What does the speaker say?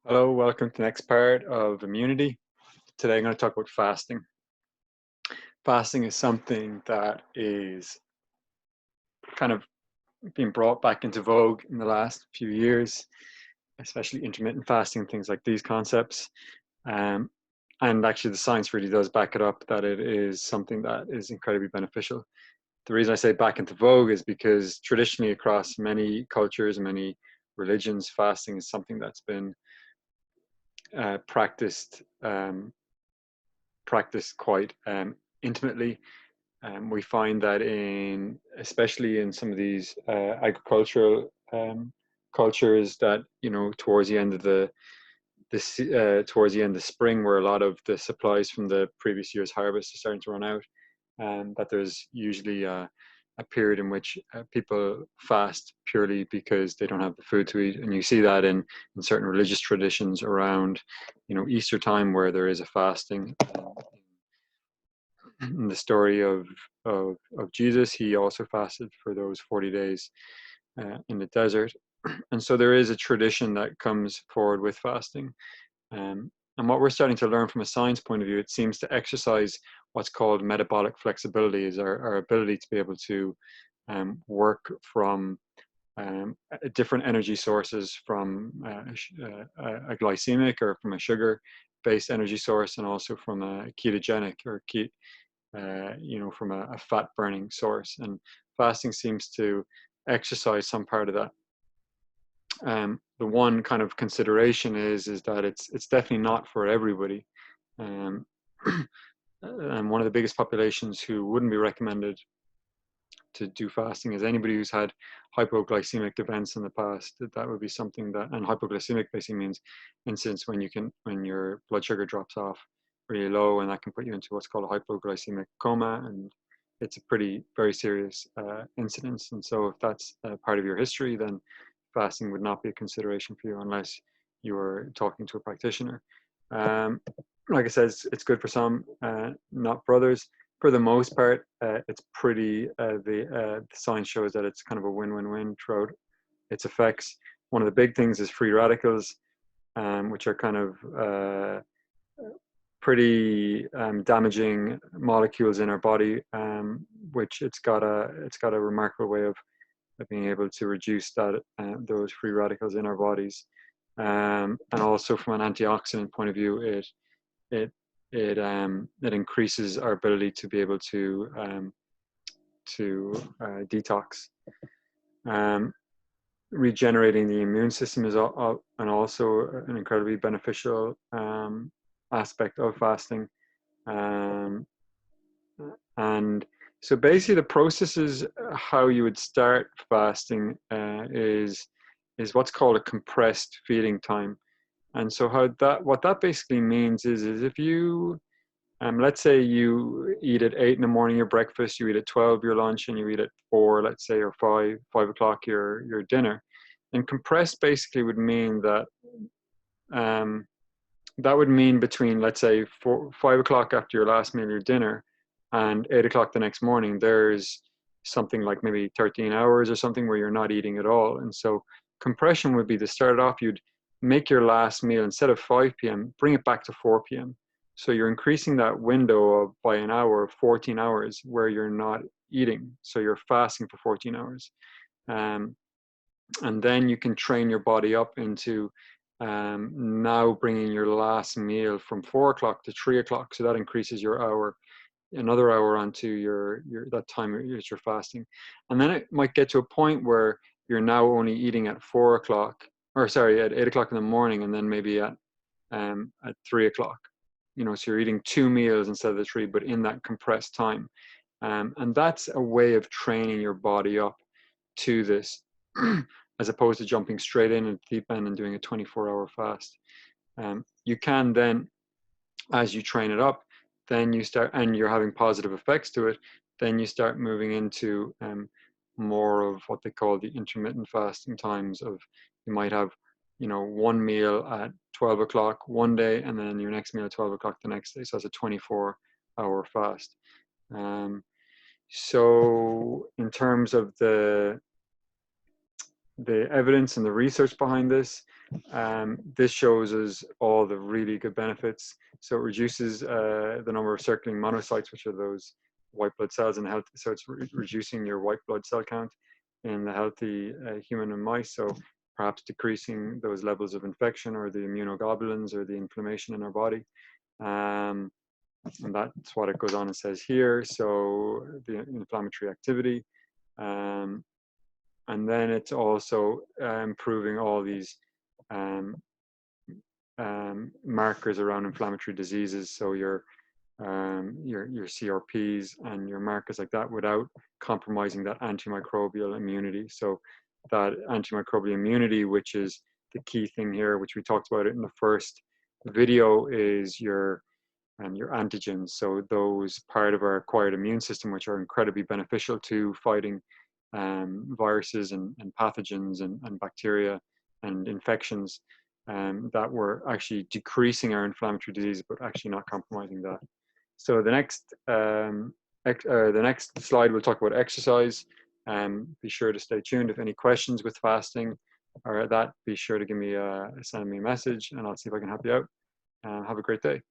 Hello, welcome to the next part of immunity. Today I'm going to talk about fasting. Fasting is something that is kind of being brought back into vogue in the last few years, especially intermittent fasting, things like these concepts. Um, and actually, the science really does back it up that it is something that is incredibly beneficial. The reason I say back into vogue is because traditionally, across many cultures, many religions, fasting is something that's been practiced practiced quite intimately. We find that especially in some of these agricultural cultures, that towards the end of towards the end of spring, where a lot of the supplies from the previous year's harvest are starting to run out, and that there's usually a period in which people fast purely because they don't have the food to eat, and you see that in certain religious traditions around, Easter time, where there is a fasting. In the story of Jesus, he also fasted for those 40 days in the desert. And so there is a tradition that comes forward with fasting. And what we're starting to learn from a science point of view, it seems to exercise what's called metabolic flexibility, is our ability to be able to work from different energy sources, from a glycemic or from a sugar based energy source, and also from a ketogenic or from a fat burning source. And fasting seems to exercise some part of that. The one kind of consideration is that it's definitely not for everybody. Um, and one of the biggest populations who wouldn't be recommended to do fasting is anybody who's had hypoglycemic events in the past. That would be something that, and hypoglycemic basically means incidents when your blood sugar drops off really low, and that can put you into what's called a hypoglycemic coma, and it's a very serious incidence. And so if that's part of your history, then fasting would not be a consideration for you unless you were talking to a practitioner. Um, like I said, it's good for some, not for others. For the most part, it's pretty. The science shows that it's kind of a win-win-win throughout its effects. One of the big things is free radicals, which are kind of pretty damaging molecules in our body, which it's got a remarkable way of being able to reduce those free radicals in our bodies. And also from an antioxidant point of view, it it increases our ability to be able to detox. Um, Regenerating the immune system is and also an incredibly beneficial aspect of fasting. Um, and so basically, the process is how you would start fasting is what's called a compressed feeding time. And so what that basically means is if you let's say you eat at 8 in the morning your breakfast, you eat at 12 your lunch, and you eat at 4, let's say, or 5 o'clock your dinner. And compressed basically would mean that um, that would mean between, let's say, 5 o'clock after your last meal, your dinner, and 8 o'clock the next morning, there's something like maybe 13 hours or something where you're not eating at all. And so compression would be to start off, you'd make your last meal instead of 5 p.m., bring it back to 4 p.m. So you're increasing that window by an hour, 14 hours, where you're not eating. So you're fasting for 14 hours. Um, and then you can train your body up into now bringing your last meal from 4 o'clock to 3 o'clock. So that increases your hour, another hour onto your that time that you're fasting. And then it might get to a point where you're now only eating at 4 o'clock, or sorry, at 8 o'clock in the morning, and then maybe at 3 o'clock. So you're eating two meals instead of the three, but in that compressed time. And that's a way of training your body up to this, as opposed to jumping straight in at the deep end and doing a 24-hour fast. You can then, as you train it up, then you start, and you're having positive effects to it, then you start moving into more of what they call the intermittent fasting times. Of you might have, one meal at 12 o'clock one day, and then your next meal at 12 o'clock the next day. So it's a 24-hour fast. So in terms of the evidence and the research behind this. This shows us all the really good benefits. So it reduces the number of circulating monocytes, which are those white blood cells in health. So it's reducing your white blood cell count in the healthy human and mice. So perhaps decreasing those levels of infection or the immunoglobulins or the inflammation in our body. And that's what it goes on and says here. So the inflammatory activity. And then it's also improving all these markers around inflammatory diseases. So your CRPs and your markers like that without compromising that antimicrobial immunity. So that antimicrobial immunity, which is the key thing here, which we talked about it in the first video, is your antigens. So those part of our acquired immune system, which are incredibly beneficial to fighting viruses and pathogens and bacteria and infections, that we're actually decreasing our inflammatory disease, but actually not compromising that. So the next slide, we'll talk about exercise. Be sure to stay tuned. If any questions with fasting or that, be sure to send me a message, and I'll see if I can help you out. Have a great day.